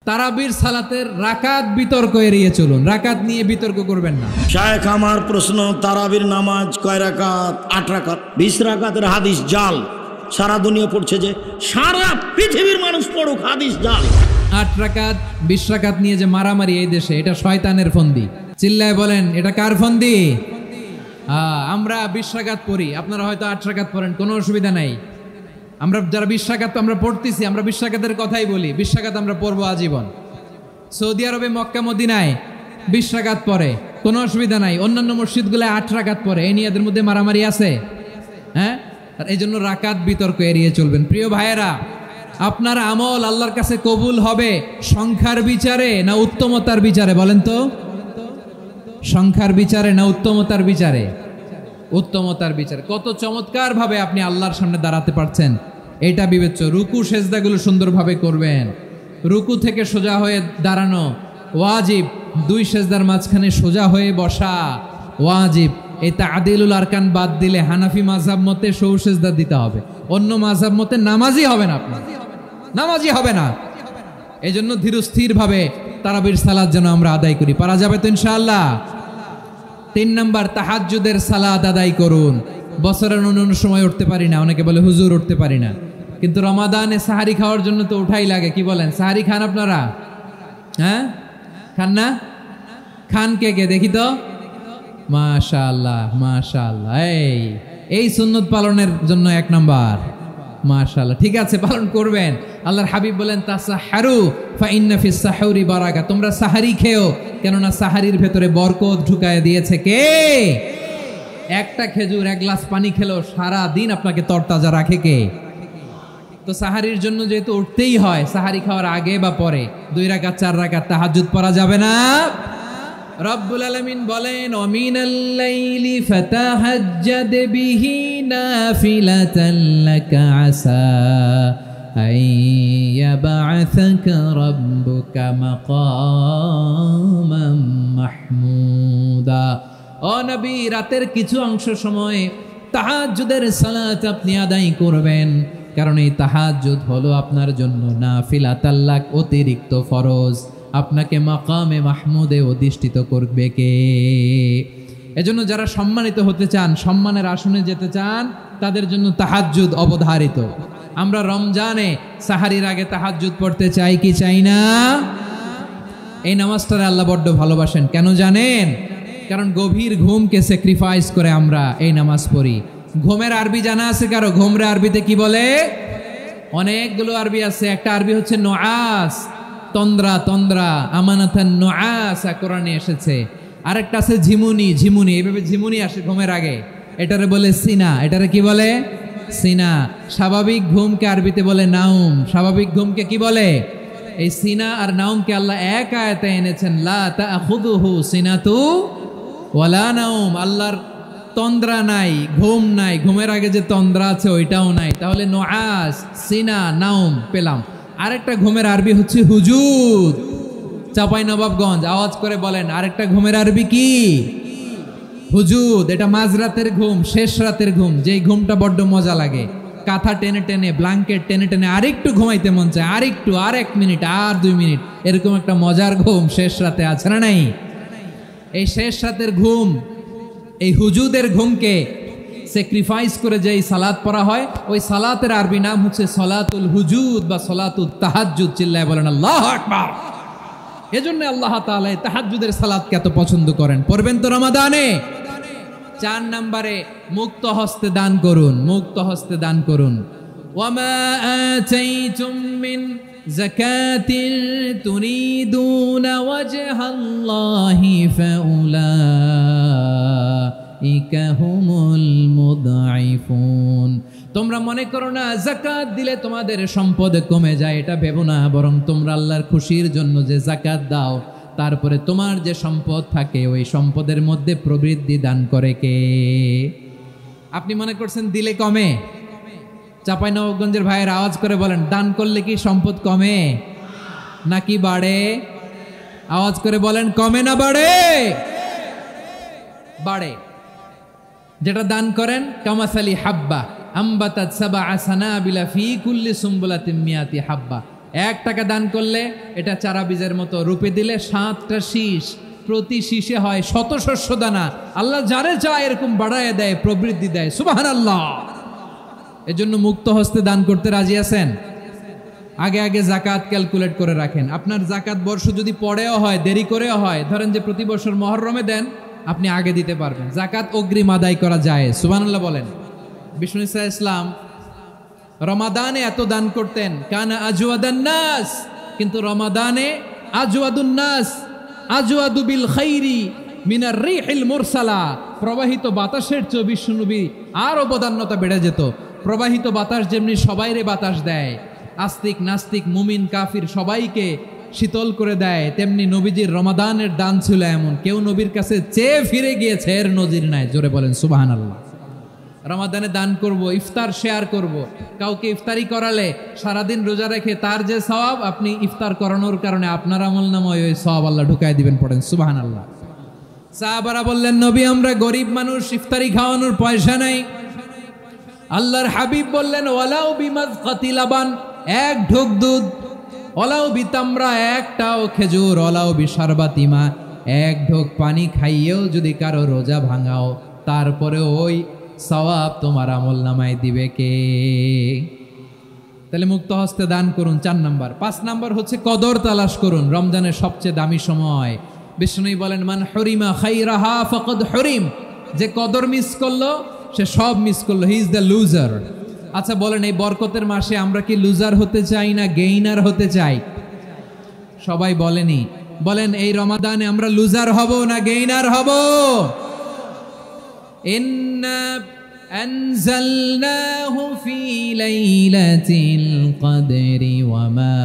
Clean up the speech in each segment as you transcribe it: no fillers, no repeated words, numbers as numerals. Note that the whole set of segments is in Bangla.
তারাবির সালাতের রাকাত বিতর্ক এড়িয়ে চলুন, রাকাত নিয়ে বিতর্ক করবেন না। শায়েখ আমার প্রশ্ন, তারাবির নামাজ কয় রাকাত? 8 রাকাত। 20 রাকাতের হাদিস জাল, সারা দুনিয়া পড়ছে, যে সারা পৃথিবীর মানুষ পড়ুক, হাদিস জাল। 8 রাকাত 20 রাকাত নিয়ে যে মারামারি এই দেশে, এটা শয়তানের ফন্দি। চিল্লায় বলেন, এটা কার ফন্দি? আমরা 20 রাকাত পড়ি, আপনারা হয়তো 8 রাকাত পড়েন, কোনো অসুবিধা নাই। আমরা যারা 20 রাকাত আমরা পড়তেছি, আমরা 20 রাকাতের কথাই বলি, 20 রাকাত আমরা পড়বো আজীবন। সৌদি আরবে মক্কা মদিনায় 20 রাকাত পড়ে, কোনো অসুবিধা নাই। অন্যান্য মসজিদগুলোয় 8 রাকাত পড়ে, এই নিয়ে এদের মধ্যে মারামারি আছে? হ্যাঁ, আর এই জন্য রাকাত বিতর্ক এড়িয়ে চলবেন। প্রিয় ভাইয়েরা, আপনার আমল আল্লাহর কাছে কবুল হবে সংখ্যার বিচারে না উত্তমতার বিচারে? বলেন তো, সংখ্যার বিচারে না উত্তমতার বিচারে? উত্তমতার বিচারে। কত চমৎকার ভাবে আপনি আল্লাহর সামনে দাঁড়াতে পারছেন, এটা বিবেচ্য। রুকু সেজদাগুলো সুন্দরভাবে করবেন, রুকু থেকে সোজা হয়ে দাঁড়ানো ওয়াজিব, 2 সেজদার মাঝখানে সোজা হয়ে বসা ওয়াজিব। এই তা'দিলুল আরকান বাদ দিলে হানাফি মাযহাব মতে সৌ সেজদা দিতে হবে, অন্য মাযহাব মতে নামাজই হবে না, আপনার নামাজই হবে না। এই জন্য ধীরস্থির ভাবে তারাবির সালাত যেন আমরা আদায় করি। পারা যাবে তো ইনশাআল্লাহ? 3 নাম্বার, তাহাজ্জুদের সালাত আদায় করুন। বছরের অন্য সময় উঠতে পারি না, অনেকে বলে হুজুর উঠতে পারি না, কিন্তু রমাদানে সাহারি খাওয়ার জন্য তো উঠাই লাগে। কি বলেন, সাহারি খান আপনারা? হ্যাঁ, খান না? খান কে কে দেখি তো? মাশাআল্লাহ মাশাআল্লাহ, এই সুন্নত পালনের জন্য 1 নাম্বার। মাশাআল্লাহ, ঠিক আছে, পালন করবেন। আল্লাহর হাবিব বলেন, তাসাহারু ফা ইন্না ফিস সাহুরি বারাকা, তোমরা সাহারি খেও, কেননা সাহারির ভেতরে বরকত ঢুকায় দিয়েছে কে? একটা খেজুর, 1 গ্লাস পানি খেলো সারা দিন আপনাকে তরতাজা রাখে কে? তো সাহারির জন্য যেহেতু উঠতেই হয়, সাহারি খাওয়ার আগে বা পরে 2 রাকাত 4 রাকাত তাহাজ্জুদ পড়া যাবে না? রব্বুল আলামিন বলেন, ওয়ামিনাল লাইলি ফাতাহাজ্জাদ বিহি নাফিলাতান লাকা আসা আইয়াবআসাকা রাব্বুকা মাকামান মাহমুদা। ও নবী, রাতের কিছু অংশ সময় তাহাজ্জুদের সালাত আপনি আদায় করবেন, কারণ এই তাহাজ্জুদ হলো আপনার জন্য নাফিলাতাল লাক, অতিরিক্ত ফরজ। আপনাকে মাকামে মাহমুদে অধিষ্ঠিত করবে কে? এজন্য যারা সম্মানিত হতে চান, সম্মানের আসনে যেতে চান, তাদের জন্য তাহাজ্জুদ অবধারিত। আমরা রমজানে সাহারির আগে তাহাজ্জুদ পড়তে চাই কি চাই না? এই নামাজটারে আল্লাহ বড্ড ভালোবাসেন, কেন জানেন? কারণ গভীর ঘুমকে স্যাক্রিফাইস করে আমরা এই নামাজ পড়ি। ঘুমের আরবি জানা আছে কারো? ঘুমরে আরবিতে কি বলে? অনেকগুলো আরবি আছে। একটা আরবি হচ্ছে নুআস, তন্দ্রা, তন্দ্রা, আমানাতান নুআসা কোরআনে এসেছে। আরেকটা আছে ঝিমুনি, ঝিমুনি, এইভাবে ঝিমুনি আসে ঘুমের আগে, এটারে বলে সিনা। এটারে কি বলে? সিনা। স্বাভাবিক ঘুমকে আরবিতে বলে নাউম। স্বাভাবিক ঘুমকে কি বলে? এই সিনা আর নাউমকে আল্লাহ এক আয়াতে এনেছেন, লা তাখুযুহু সিনাতু ওয়ালা নাউম। আল্লাহর তন্দ্রা নাই, ঘুম নাই, ঘুমের আগে যে তন্দ্রা আছে ওইটাও নাই। তাহলে নুআস, সিনা, নাউম পেলাম। আরেকটা ঘুমের আরবি হচ্ছে হুজুদ। চাঁপাইনবাবগঞ্জ আওয়াজ করে বলেন, আরেকটা ঘুমের আরবি কি? হুজুদ। এটা মাঝরাতের ঘুম, শেষ রাতের ঘুম, যেই ঘুমটা বড্ড মজা লাগে। কাঁথা টেনে টেনে, ব্ল্যাঙ্কেট টেনে টেনে আরেকটু ঘুমাইতে মন চায়, আরেকটু, আর 1 মিনিট, আর 2 মিনিট, এরকম একটা মজার ঘুম শেষ রাতে আছে না নাই? এই শেষ রাতের ঘুম, এই হুজুদের ঘুমকে স্যাক্রিফাইস করে যেই সালাত পড়া হয়, ওই সালাতের আরবি নাম হচ্ছে সলাতুল হুজুদ বা সলাতুত তাহাজ্জুদ। চিল্লায় বলেন আল্লাহু আকবার। এজন্য আল্লাহ তাআলা এই তাহাজ্জুদের সালাতকে এত পছন্দ করেন। পড়বেন তো রমাদানে। 4 নম্বরে, মুক্ত হস্তে দান করুন, মুক্ত হস্তে দান করুন। ওয়ামা আতাইতুম মিন যাকাতিন তুরিদুনা ওয়াজহাল্লাহি ফাউলাইকা হুমুল মুদঈফুন। তোমরা মনে করো না যাকাত দিলে তোমাদের সম্পদ কমে যায়, এটা ভেবো না, বরং তোমরা আল্লাহর খুশির জন্য যে যাকাত দাও, তারপরে তোমার যে সম্পদ থাকে ওই সম্পদের মধ্যে প্রবৃদ্ধি দান করে কে? আপনি মনে করছেন দিলে কমে? চাঁপাইনবাবগঞ্জের ভাইয়ের আওয়াজ করে বলেন, দান করলে কি সম্পদ কমে নাকি বাড়ে? আওয়াজ করে বলেন, কমে না বাড়ে? বাড়ে। যেটা দান করেন, কামাসালি হাব্বা আম্বাতাত সাবআ সানাবিলা ফি কুল্লি সুম্বুলাতিন মিয়াতি হাব্বা, 1 টাকা দান করলে এটা চারা বীজের মতো, রূপে দিলে 7টা শীষ, প্রতি শীষে হয় 100 শস্য দানা। আল্লাহ যারে চায় এরকম বাড়ায় দেয়, প্রবৃদ্ধি দেয়। সুবহানাল্লাহ। এজন্য মুক্ত হস্তে দান করতে রাজি আছেন? আগে আগে জাকাত ক্যালকুলেট করে রাখেন। আপনার জাকাত বর্ষ যদি পরেও হয়, দেরি করেও হয়, ধরেন যে প্রতি বছর মুহররমে দেন, আপনি আগে দিতে পারবেন। জাকাত অগ্রিম আদায় করা যায়। সুবহানাল্লাহ বলেন। বিষ্ণু ইসা ইসলাম রমাদানে এত দান করতেন, কানা আজওয়াদান নাস, কিন্তু রমাদানে আজওয়াদুন নাস আজওয়াদু বিল খাইরি মিনার রিহিল মুরসালা, প্রবাহিত বাতাসের চেয়ে বিশ্বনবী আরো বদান্যতা বেড়ে যেত। প্রবাহিত বাতাস যেমনি সবাইরে বাতাস দেয়, আস্তিক নাস্তিক মুমিন কাফির সবাইকে শীতল করে দেয়, তেমনি নবীজির রমাদানের দান ছিল এমন, কেউ নবীর কাছে চেয়ে ফিরে গিয়েছে এর নজির নাই। জোরে বলেন সুবহানাল্লাহ। রমাদানে দান করব, ইফতার শেয়ার করব। কাউকে ইফতারি করালে সারাদিন রোজা রেখে তার যে সওয়াব, আপনি ইফতার করানোর কারণে আপনার আমলনামায় ওই সওয়াব আল্লাহ ঢুকায় দিবেন। পড়েন সুবহানাল্লাহ। সাহাবারা বললেন, নবী আমরা গরিব মানুষ, ইফতারি খাওয়ানোর পয়সা নাই। আল্লাহর হাবিব বললেন, ওয়ালাউ বিমাজকাতি লাবান, 1 ঢোক দুধ, ওয়ালাউ বিতামরা, 1টাও খেজুর, ওয়ালাউ বিশারবাতিমা, 1 ঢোক পানি খাইয়েও যদি কারো রোজা ভাঙাও, তারপরে ওই সওয়াব তোমার আমলনামায় দিবে কে? তাহলে মুক্ত হস্তে দান করুন, 4 নাম্বার। 5 নাম্বার হচ্ছে কদর তালাশ করুন। রমজানের সবচেয়ে দামি সময়। বিষ্ণু বলেন, মান হরিমা খাইরাহা ফাকাদ হরিম, যে কদর মিস করলো সে সব মিস করলো, হি ইজ দ্য লুজার। আচ্ছা বলেন, এই বরকতের মাসে আমরা কি লুজার হতে চাই না গেইনার হতে চাই? সবাই বলেনি, বলেন এই রমাদানে আমরা লুজার হব না গেইনার হব? ইন্না আনজালনাহু ফি লাইলাতিল কদরি ওয়া মা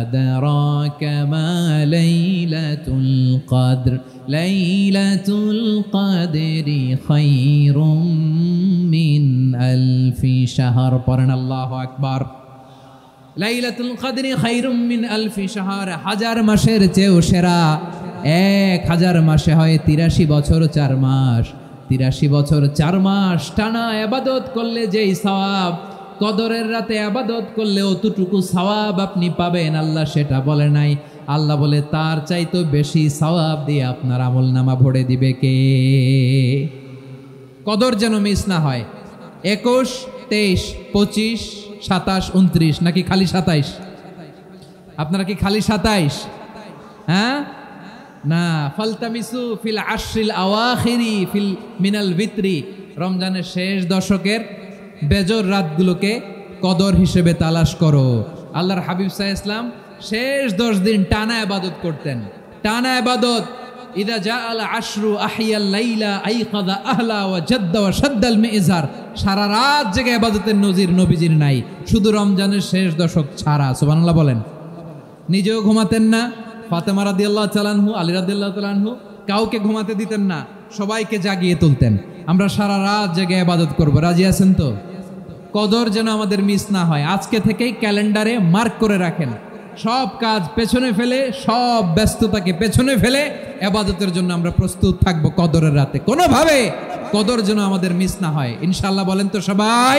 আদরাকা মা লাইলাতুল কদর লাইলাতুল কদরি খায়রুম মিন আলফি শাহর। পড়েন আল্লাহু আকবার। লাইলাতুল কদরি খায়রুম মিন আলফি শাহর, 1000 মাসের চেয়েও সেরা। 1000 মাসে হয় 83 বছর 4 মাস। 83 বছর 4 মাস টানা ইবাদত করলে যেই সওয়াব, কদরের রাতে ইবাদত করলে অতটুকু সওয়াব আপনি পাবেন, আল্লাহ সেটা বলে নাই। আল্লাহ বলে তার চাইতো বেশি সওয়াব দিয়ে আপনার আমলনামা ভরে দিবে কে? কদর যেন মিস না হয়। 21, 23, 25, 27, 29 নাকি খালি 27? আপনারা কি খালি 27? হ্যাঁ না, ফালতামিসু ফিল আশরিল আওয়াখিরি ফিল মিনাল ভিতরি, রমজানের শেষ দশকের বেজর রাতগুলোকে কদর হিসেবে তালাশ করো। আল্লাহর হাবিব সাল্লাল্লাহু আলাইহি ওয়াসাল্লাম শেষ 10 দিন টানা ইবাদত করতেন, টানা ইবাদত। ইদা জাআল আশরু আহিয়াল লাইলা আইকাযা আহলা ওয়া জাদ্দা ওয়া শাদ্দাল মিজার, সারা রাত জেগে ইবাদতের নজির নবীজির নাই, শুধু রমজানের শেষ দশক ছাড়া। সুবহানাল্লাহ বলেন। নিজেও ঘুমাতেন না, ফাতেমা রাদিয়াল্লাহু তাআলা আনহু, আলী রাদিয়াল্লাহু তাআলা আনহু কাউকে ঘুমাতে দিতেন না, সবাইকে জাগিয়ে তুলতেন। আমরা সারা রাত জেগে ইবাদত করব, রাজি আছেন তো? কদর যেন আমাদের মিস না হয়। আজকে থেকেই ক্যালেন্ডারে মার্ক করে রাখেন, সব কাজ পেছনে ফেলে, সব ব্যস্ততাকে পেছনে ফেলে ইবাদতের জন্য আমরা প্রস্তুত থাকবো কদরের রাতে। কোনোভাবে কদর যেন আমাদের মিস না হয়, ইনশাআল্লাহ। বলেন তো সবাই?